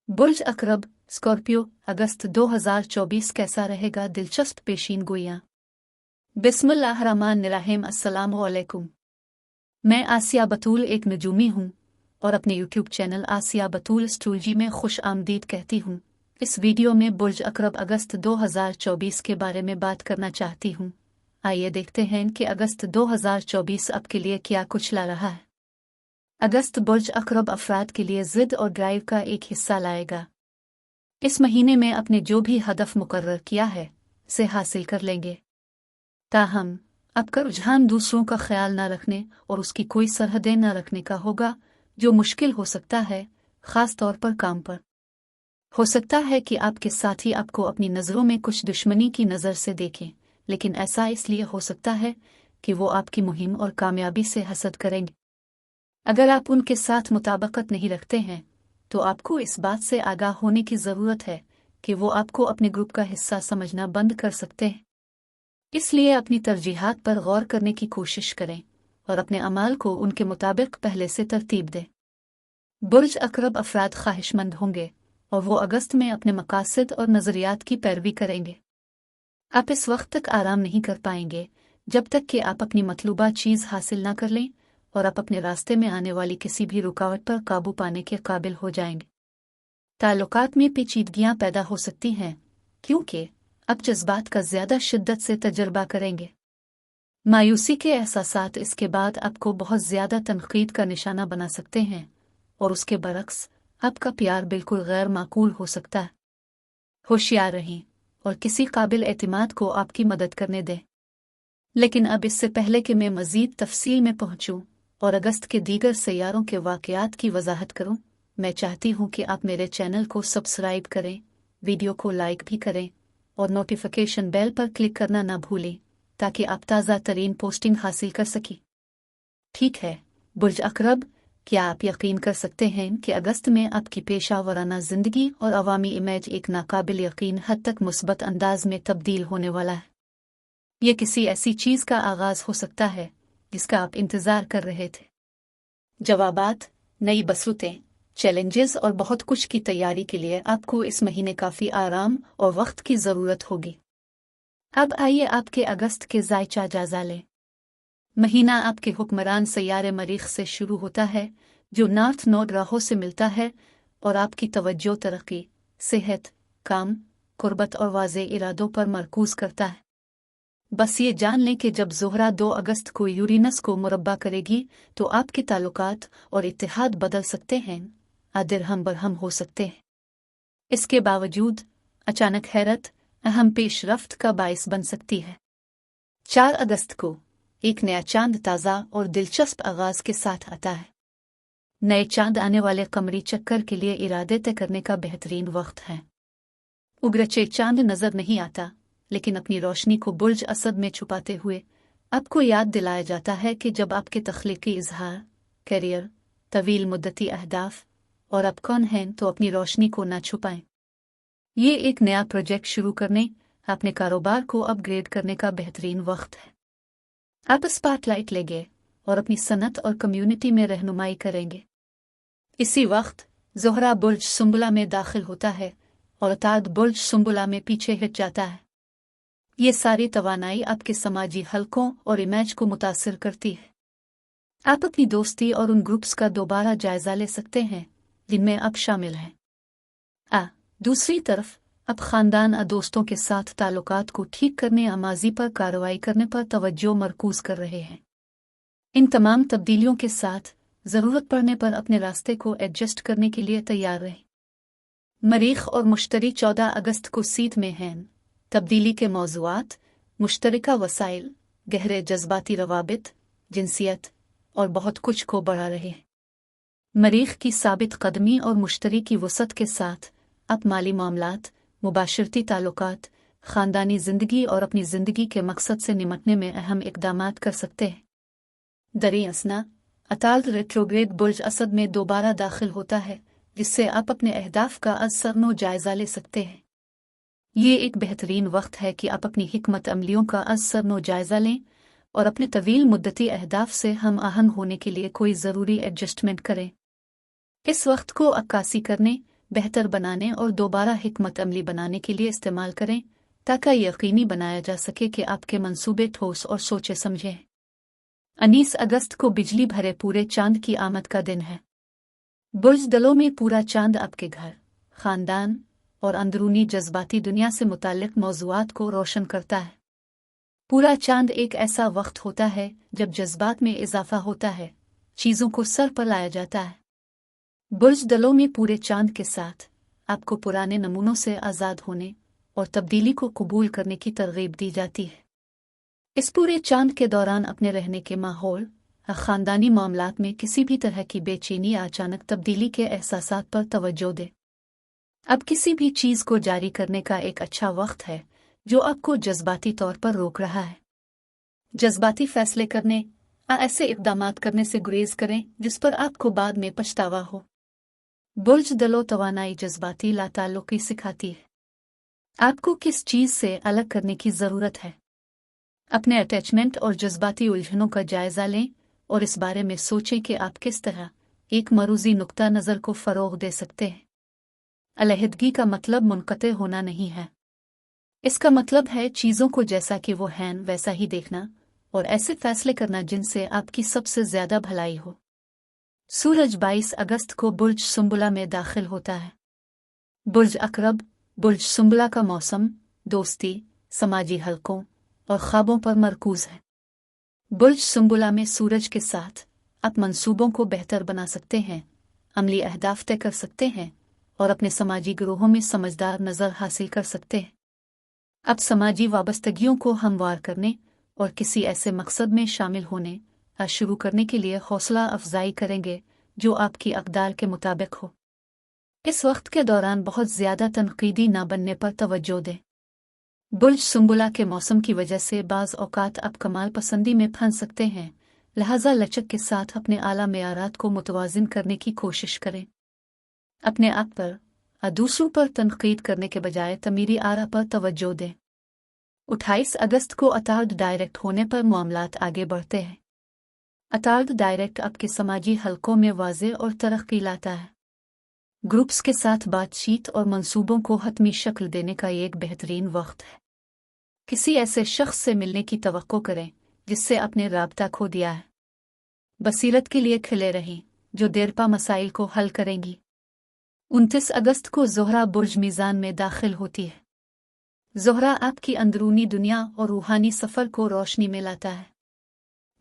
बुर्ज अकरब Scorpio अगस्त 2024 कैसा रहेगा? दिलचस्प पेशीन गोइयां। बिस्मिल्लाहिर्रहमानिर्रहीम। अस्सलाम वालेकुम। मैं आसिया बतूल एक नजूमी हूँ और अपने यूट्यूब चैनल आसिया बतूल एस्ट्रोलॉजी में खुश आमदीद कहती हूँ। इस वीडियो में बुर्ज अकरब अगस्त 2024 के बारे में बात करना चाहती हूँ। आइए देखते हैं कि अगस्त 2024 आपके लिए क्या कुछ ला रहा है। अगस्त बुर्ज अकरब अफराद के लिए जिद और ड्राइव का एक हिस्सा लाएगा। इस महीने में अपने जो भी हदफ मुकर्रर किया है उसे हासिल कर लेंगे। ताहम आपका रुझान दूसरों का ख्याल न रखने और उसकी कोई सरहदें न रखने का होगा, जो मुश्किल हो सकता है, ख़ास तौर पर काम पर। हो सकता है कि आपके साथी आपको अपनी नज़रों में कुछ दुश्मनी की नज़र से देखें, लेकिन ऐसा इसलिए हो सकता है कि वो आपकी मुहिम और कामयाबी से हसद करेंगे। अगर आप उनके साथ मुताबिकत नहीं रखते हैं तो आपको इस बात से आगाह होने की ज़रूरत है कि वो आपको अपने ग्रुप का हिस्सा समझना बंद कर सकते हैं। इसलिए अपनी तरजीहात पर गौर करने की कोशिश करें और अपने अमाल को उनके मुताबिक पहले से तरतीब दें। बुर्ज अकरब अफराद ख्वाहिशमंद होंगे और वो अगस्त में अपने मकासद और नज़रियात की पैरवी करेंगे। आप इस वक्त तक आराम नहीं कर पाएंगे जब तक कि आप अपनी मतलूबा चीज़ हासिल न कर लें और आप अपने रास्ते में आने वाली किसी भी रुकावट पर काबू पाने के काबिल हो जाएंगे। ताल्लुकात में पेचीदगियां पैदा हो सकती हैं क्योंकि आप जज्बात का ज़्यादा शिद्दत से तजर्बा करेंगे। मायूसी के एहसासात इसके बाद आपको बहुत ज़्यादा तनकीद का निशाना बना सकते हैं और उसके बरक्स आपका प्यार बिल्कुल गैर माकूल हो सकता है। होशियार रहें और किसी काबिल एतमाद को आपकी मदद करने दें। लेकिन अब इससे पहले कि मैं मज़ीद तफसील में पहुँचूँ और अगस्त के दीगर सैयारों के वाक़यात की वजाहत करूं, मैं चाहती हूं कि आप मेरे चैनल को सब्सक्राइब करें, वीडियो को लाइक भी करें और नोटिफिकेशन बेल पर क्लिक करना ना भूलें ताकि आप ताज़ा तरीन पोस्टिंग हासिल कर सकें। ठीक है बुर्ज अकरब, क्या आप यकीन कर सकते हैं कि अगस्त में आपकी पेशा वराना ज़िंदगी और अवामी इमेज एक नाकाबिल यकीन हद तक मुस्बत अंदाज में तब्दील होने वाला है। ये किसी ऐसी चीज़ का आगाज़ हो सकता है जिसका आप इंतज़ार कर रहे थे। जवाबात, नई बसरतें, चैलेंजेस और बहुत कुछ की तैयारी के लिए आपको इस महीने काफ़ी आराम और वक्त की ज़रूरत होगी। अब आइए आपके अगस्त के ज़ायचा जायज़ा लें। महीना आपके हुक्मरान सैयारे मरीख से शुरू होता है जो नॉर्थ नोड राहों से मिलता है और आपकी तवज्जो तरक्की, सेहत, काम, कुर्बत और वाज़े इरादों पर मरकूज़ करता है। बस ये जान लें कि जब ज़ोहरा 2 अगस्त को यूरेनस को मुरब्बा करेगी तो आपके ताल्लुकात और इत्तेहाद बदल सकते हैं, आदिरहम बरहम हो सकते हैं। इसके बावजूद अचानक हैरत अहम पेशरफ्त का बायस बन सकती है। 4 अगस्त को एक नया चांद ताज़ा और दिलचस्प आगाज़ के साथ आता है। नए चांद आने वाले कमरी चक्कर के लिए इरादे तय करने का बेहतरीन वक्त है। उग्रचे चांद नज़र नहीं आता, लेकिन अपनी रोशनी को बुर्ज असद में छुपाते हुए आपको याद दिलाया जाता है कि जब आपके तख्लीकी इजहार, करियर, तवील मुद्दती अहदाफ और आप कौन हैं तो अपनी रोशनी को ना छुपाएं। ये एक नया प्रोजेक्ट शुरू करने, अपने कारोबार को अपग्रेड करने का बेहतरीन वक्त है। आप स्पॉटलाइट लेंगे और अपनी सनत और कम्युनिटी में रहनुमाई करेंगे। इसी वक्त ज़ोहरा बुर्ज सुंबला में दाखिल होता है और उताद बुर्ज सुंबला में पीछे हट जाता है। ये सारी तवानाई आपके समाजी हलकों और इमेज को मुतासिर करती है। आप अपनी दोस्ती और उन ग्रुप्स का दोबारा जायजा ले सकते हैं जिनमें आप शामिल हैं। दूसरी तरफ अब ख़ानदान दोस्तों के साथ ताल्लुकात को ठीक करने या माजी पर कार्रवाई करने पर तवज्जो मरकूज़ कर रहे हैं। इन तमाम तब्दीलियों के साथ ज़रूरत पड़ने पर अपने रास्ते को एडजस्ट करने के लिए तैयार रहें। मरीख और मुश्तरी 14 अगस्त को सीध में हैं। तब्दीली के मौज़ूआत, मुश्तरका वसाइल, गहरे जज्बाती रवाबित, जिनसियत और बहुत कुछ को बढ़ा रहे हैं। मरीख की साबित कदमी और मुश्तरी की वसत के साथ आप माली मामलात, मुबाशरती ताल्लुकात, ख़ानदानी ज़िंदगी और अपनी ज़िंदगी के मकसद से निमटने में अहम इक़दामात कर सकते हैं। दरी असना अताल्द रेट्रोग्रेड बुर्ज असद में दोबारा दाखिल होता है, जिससे आप अपने अहदाफ का असरनो जायज़ा ले सकते हैं। ये एक बेहतरीन वक्त है कि आप अपनी हिकमत अमलियों का असरनो जायज़ा लें और अपने तवील मुद्दती अहदाफ से हम आहंग होने के लिए कोई ज़रूरी एडजस्टमेंट करें। इस वक्त को अक्कासी करने, बेहतर बनाने और दोबारा हिकमत अमली बनाने के लिए इस्तेमाल करें ताकि यकीनी बनाया जा सके कि आपके मंसूबे ठोस और सोचे समझे। 19 अगस्त को बिजली भरे पूरे चांद की आमद का दिन है। बुर्ज दलों में पूरा चांद आपके घर, खानदान और अंदरूनी जज्बाती दुनिया से मुताल्लिक मौज़ूआत को रोशन करता है। पूरा चांद एक ऐसा वक्त होता है जब जज्बात में इजाफा होता है, चीज़ों को सर पर लाया जाता है। बुर्ज दलों में पूरे चांद के साथ आपको पुराने नमूनों से आज़ाद होने और तब्दीली को कबूल करने की तरगीब दी जाती है। इस पूरे चांद के दौरान अपने रहने के माहौल, ख़ानदानी मामलात में किसी भी तरह की बेचैनी या अचानक तब्दीली के एहसासात पर तवज्जो दें। अब किसी भी चीज़ को जारी करने का एक अच्छा वक्त है जो आपको जज्बाती तौर पर रोक रहा है। जज्बाती फैसले करने या ऐसे इक़दामात करने से गुरेज करें जिस पर आपको बाद में पछतावा हो। बुर्ज दलों तवानाई जज्बाती लाताल्लुकी सिखाती है। आपको किस चीज़ से अलग करने की ज़रूरत है। अपने अटैचमेंट और जज्बाती उलझनों का जायज़ा लें और इस बारे में सोचें कि आप किस तरह एक मरूज़ी नुक्ता नज़र को फ़रोग़ दे सकते हैं। अलहदगी का मतलब मुनक़ते होना नहीं है। इसका मतलब है चीज़ों को जैसा कि वो हैं वैसा ही देखना और ऐसे फैसले करना जिनसे आपकी सबसे ज़्यादा भलाई हो। सूरज 22 अगस्त को बुर्ज सुंबुला में दाखिल होता है। बुर्ज अकरब, बुर्ज सुंबुला का मौसम दोस्ती, समाजी हलकों और ख्वाबों पर मरकूज़ है। बुर्ज सुंबुला में सूरज के साथ आप मंसूबों को बेहतर बना सकते हैं, अमली अहदाफ तय कर सकते हैं और अपने समाजी ग्रोहों में समझदार नज़र हासिल कर सकते हैं। अब समाजी वाबस्तगियों को हमवार करने और किसी ऐसे मकसद में शामिल होने या शुरू करने के लिए हौसला अफजाई करेंगे जो आपकी अक़दार के मुताबिक हो। इस वक्त के दौरान बहुत ज़्यादा तनक़ीदी ना बनने पर तवज्जो दें। बुर्ज सुंबुला के मौसम की वजह से बाज़ औक़ात आप कमाल पसंदी में फंस सकते हैं, लिहाजा लचक के साथ अपने आला मेयारात को मुतवाज़िन करने की कोशिश करें। अपने आप पर और दूसरों पर तनक़ीद करने के बजाय तमीरी आरा पर तवज्जो दें। 28 अगस्त को अतार्ड डायरेक्ट होने पर मामलात आगे बढ़ते हैं। अतार्ड डायरेक्ट आपके समाजी हलकों में वाज़े और तरक्की लाता है। ग्रुप्स के साथ बातचीत और मंसूबों को हतमी शक्ल देने का एक बेहतरीन वक्त है। किसी ऐसे शख्स से मिलने की तवक्को करें जिससे आपने राब्ता खो दिया है। बसीरत के लिए खिले रहें जो देरपा मसाइल को हल करेंगी। 29 अगस्त को ज़ोहरा बुर्ज मीज़ान में दाखिल होती है। ज़ोहरा आपकी अंदरूनी दुनिया और रूहानी सफ़र को रोशनी में लाता है।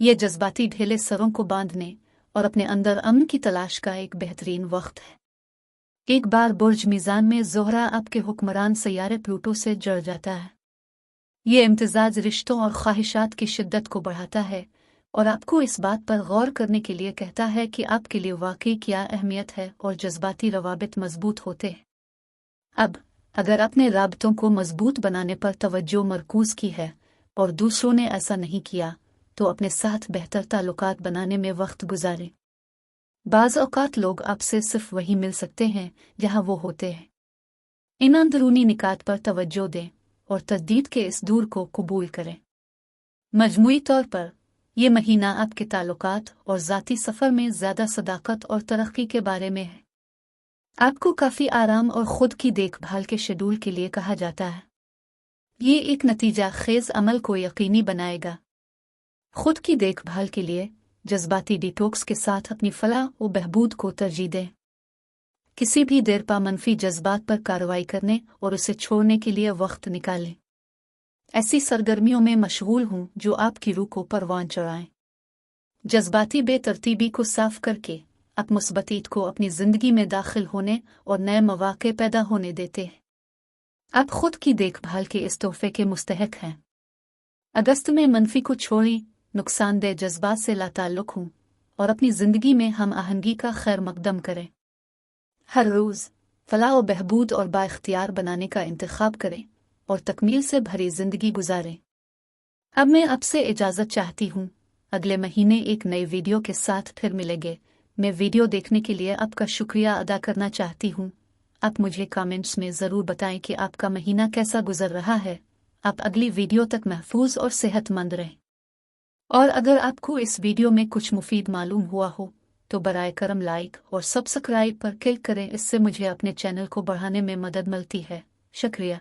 ये जज्बाती ढेले सरों को बांधने और अपने अंदर अमन की तलाश का एक बेहतरीन वक्त है। एक बार बुर्ज मीज़ान में ज़ोहरा आपके हुक्मरान सैयारे प्लूटो से जुड़ जाता है। ये इम्तिज़ाज रिश्तों और ख्वाहिशात की शिद्दत को बढ़ाता है और आपको इस बात पर गौर करने के लिए कहता है कि आपके लिए वाकई क्या अहमियत है और जज्बाती रवाबित मजबूत होते हैं। अब अगर आपने राबतों को मजबूत बनाने पर तवज्जो मरकूज़ की है और दूसरों ने ऐसा नहीं किया तो अपने साथ बेहतर ताल्लुकात बनाने में वक्त गुजारें। बाज़ औक़ात लोग आपसे सिर्फ वही मिल सकते हैं जहां वो होते हैं। इन अंदरूनी निकात पर तवज्जो दें और तजदीद के इस दूर को कबूल करें। मजमूई तौर पर यह महीना आपके ताल्लुकात और ज़ाती सफ़र में ज़्यादा सदाकत और तरक्की के बारे में है। आपको काफ़ी आराम और ख़ुद की देखभाल के शेड्यूल के लिए कहा जाता है। ये एक नतीजा खेज़ अमल को यकीनी बनाएगा। खुद की देखभाल के लिए जज्बाती डिटॉक्स के साथ अपनी फलाह व बहबूद को तरजीह दें। किसी भी देरपा मनफी जज्बात पर कार्रवाई करने और उसे छोड़ने के लिए वक्त निकालें। ऐसी सरगर्मियों में मशगूल हूँ जो आपकी रूह को परवान चढ़ाएं। जज्बाती बेतरतीबी को साफ करके आप मुस्बतीत को अपनी ज़िंदगी में दाखिल होने और नए मौक़े पैदा होने देते हैं। आप खुद की देखभाल के इस तोहफे के मुस्तहक हैं। अगस्त में मनफी को छोड़ें, नुकसानदेह जज्बात से लाताल्लुक़ हूँ और अपनी ज़िंदगी में हम आहंगी का खैर मकदम करें। हर रोज़ फलाह व बहबूद और बाइख्तियार बनाने का इंतखाब करें और तकमील से भरी ज़िंदगी गुजारें। अब मैं आपसे इजाज़त चाहती हूँ। अगले महीने एक नई वीडियो के साथ फिर मिलेंगे। मैं वीडियो देखने के लिए आपका शुक्रिया अदा करना चाहती हूँ। आप मुझे कमेंट्स में ज़रूर बताएं कि आपका महीना कैसा गुजर रहा है। आप अगली वीडियो तक महफूज और सेहतमंद रहें। और अगर आपको इस वीडियो में कुछ मुफीद मालूम हुआ हो تو برائے کرم لائک اور سبسکرائب پر کلک کریں، اس سے مجھے اپنے چینل کو بڑھانے میں مدد ملتی ہے۔ شکریہ۔